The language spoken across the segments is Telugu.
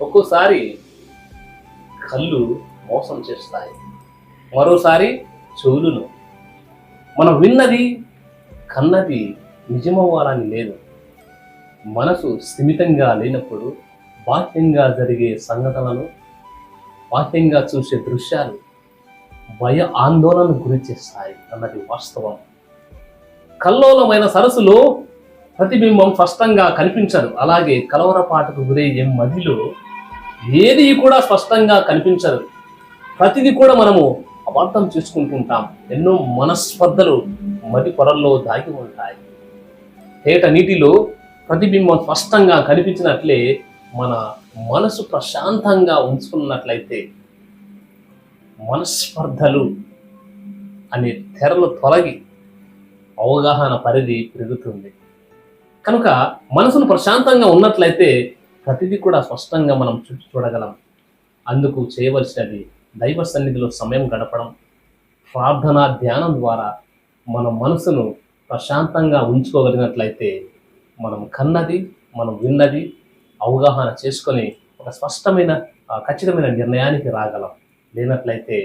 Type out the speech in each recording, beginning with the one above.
ఒక్కోసారి కళ్ళు మోసం చేస్తాయి, మరోసారి చెవులను. మనం విన్నది కన్నది నిజమవ్వాలని లేదు. మనసు స్థిమితంగా లేనప్పుడు బాహ్యంగా జరిగే సంఘటనలు, బాహ్యంగా చూసే దృశ్యాలు భయ ఆందోళనకు గురి చేస్తాయి అన్నది వాస్తవం. కల్లోలమైన సరస్సులో ప్రతిబింబం స్పష్టంగా కనిపించదు. అలాగే కలవరపాటుకు గురయ్యే మదిలో ఏది కూడా స్పష్టంగా కనిపించదు. ప్రతిదీ కూడా మనము అపార్థం చేసుకుంటుంటాం. ఎన్నో మనస్పర్ధలు మది పొరల్లో దాగి ఉంటాయి. తేట నీటిలో ప్రతిబింబం స్పష్టంగా కనిపించినట్లే మన మనసు ప్రశాంతంగా ఉంచుకున్నట్లయితే మనస్పర్ధలు అనే తెరలు తొలగి అవగాహన పరిధి పెరుగుతుంది. కనుక మనసును ప్రశాంతంగా ఉన్నట్లయితే ప్రతిదీ కూడా స్పష్టంగా మనం చూడగలం. అందుకు చేయవలసినది దైవ సన్నిధిలో సమయం గడపడం, ప్రార్థన ధ్యానం ద్వారా మన మనసును ప్రశాంతంగా ఉంచుకోగలిగినట్లయితే మనం కన్నది, మనం విన్నది అవగాహన చేసుకొని ఒక స్పష్టమైన ఖచ్చితమైన నిర్ణయానికి రాగలం. లేనట్లయితే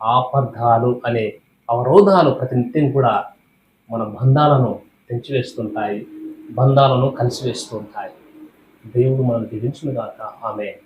ఆపర్థాలు అనే అవరోధాలు ప్రతినిత్యం కూడా మన బంధాలను తెంచివేస్తుంటాయి, బంధాలను కలిసివేస్తూ ఉంటాయి. దేవుడు మనం దీవించును గాక. ఆమేన్.